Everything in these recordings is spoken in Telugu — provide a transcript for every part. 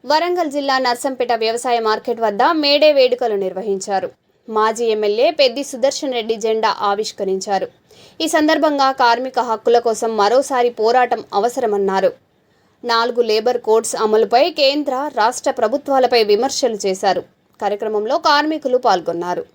వరంగల్ జిల్లా నర్సంపేట వ్యవసాయ మార్కెట్ వద్ద మేడే వేడుకలు నిర్వహించారు. మాజీ ఎమ్మెల్యే పెద్ది సుదర్శన్ రెడ్డి జెండా ఆవిష్కరించారు. ఈ సందర్భంగా కార్మిక హక్కుల కోసం మరోసారి పోరాటం అవసరమన్నారు. 4 లేబర్ కోడ్స్ అమలుపై కేంద్ర, రాష్ట్ర ప్రభుత్వాలపై విమర్శలు చేశారు. కార్యక్రమంలో కార్మికులు పాల్గొన్నారు.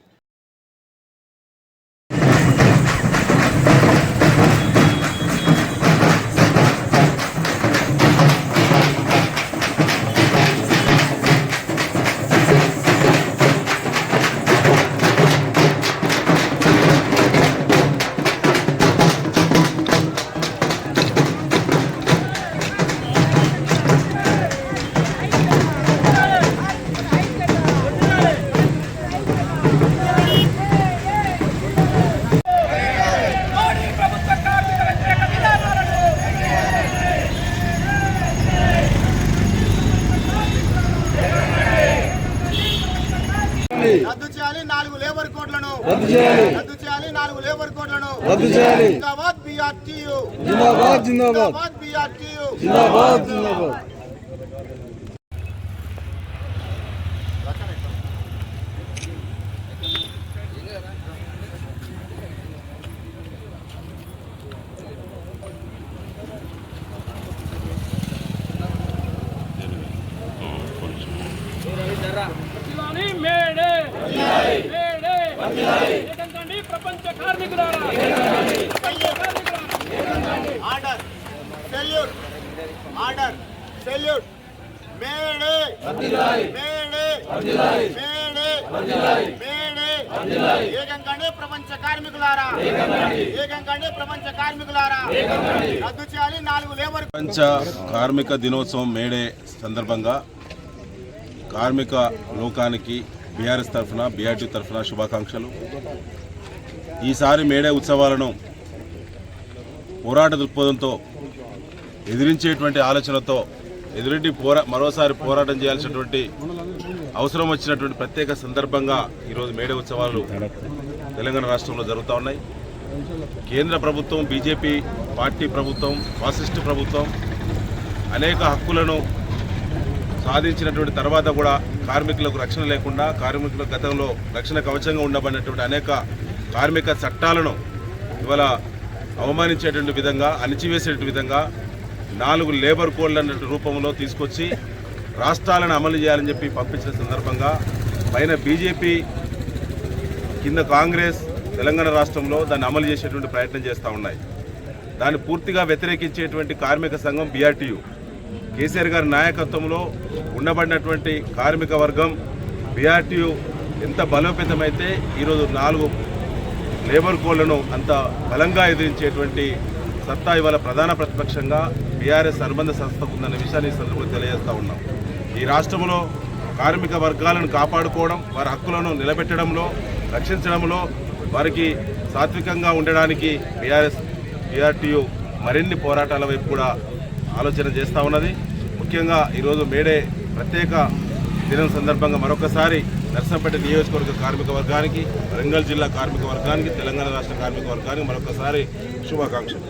రద్దు చేయాలి 4 లేబర్ కోడ్లను రద్దు చేయాలి 4 లేబర్ కోడ్లను రద్దు చేయాలి. జిందాబాద్ బీఆర్టీయూ జిందాబాద్ జిందాబాద్ బీఆర్టీయూ జిందాబాద్ జిందాబాద్. ప్రపంచ కార్మికులారా order salute order salute May Day May Day May Day May Day ఏకంగానే ప్రపంచ కార్మికులారా ఏకంగానే ప్రపంచ కార్మికులారా రద్దు చేయాలి 4 లేబర్. ప్రపంచ కార్మిక దినోత్సవం మేడే సందర్భంగా కార్మిక లోకానికి బీఆర్ఎస్ తరఫున, బీఆర్టీ తరఫున శుభాకాంక్షలు. ఈసారి మేడే ఉత్సవాలను పోరాట దృక్పథంతో, ఎదిరించేటువంటి ఆలోచనతో ఎదురెడ్డి మరోసారి పోరాటం చేయాల్సినటువంటి అవసరం వచ్చినటువంటి ప్రత్యేక సందర్భంగా ఈరోజు మేడే ఉత్సవాలు తెలంగాణ రాష్ట్రంలో జరుగుతూ ఉన్నాయి. కేంద్ర ప్రభుత్వం, బీజేపీ పార్టీ ప్రభుత్వం, ఫాసిస్ట్ ప్రభుత్వం అనేక హక్కులను సాధించినటువంటి తర్వాత కూడా కార్మికులకు రక్షణ లేకుండా, కార్మికుల గతంలో రక్షణ కవచంగా ఉండబడినటువంటి అనేక కార్మిక చట్టాలను ఇవాళ అవమానించేటువంటి విధంగా, అణిచివేసేటువంటి విధంగా 4 లేబర్ కోడ్ల రూపంలో తీసుకొచ్చి రాష్ట్రాలను అమలు చేయాలని చెప్పి పంపించిన సందర్భంగా పైన బీజేపీ, కింద కాంగ్రెస్ తెలంగాణ రాష్ట్రంలో దాన్ని అమలు చేసేటువంటి ప్రయత్నం చేస్తూ ఉన్నాయి. దాన్ని పూర్తిగా వ్యతిరేకించేటువంటి కార్మిక సంఘం బీఆర్టీయూ, కేసీఆర్ గారి నాయకత్వంలో ఉండబడినటువంటి కార్మిక వర్గం బీఆర్టీయూ ఎంత బలోపేతమైతే ఈరోజు 4 లేబర్ కోడ్లను అంత బలంగా ఎదిరించేటువంటి సత్తా ఇవాళ ప్రధాన ప్రతిపక్షంగా బీఆర్ఎస్ అనుబంధ సంస్థకు ఉందన్న విషయాన్ని ఈ సందర్భంగా తెలియజేస్తూ ఉన్నాం. ఈ రాష్ట్రంలో కార్మిక వర్గాలను కాపాడుకోవడం, వారి హక్కులను నిలబెట్టడంలో, రక్షించడంలో వారికి సాత్వికంగా ఉండడానికి బీఆర్టీయూ మరిన్ని పోరాటాల వైపు కూడా ఆలోచన చేస్తూ ఉన్నది. ముఖ్యంగా ఈరోజు మేడే ప్రత్యేక దినం సందర్భంగా మరొకసారి నర్సంపేట నియోజకవర్గ కార్మిక వర్గానికి, వరంగల్ జిల్లా కార్మిక వర్గానికి, తెలంగాణ రాష్ట్ర కార్మిక వర్గానికి మరొకసారి శుభాకాంక్షలు.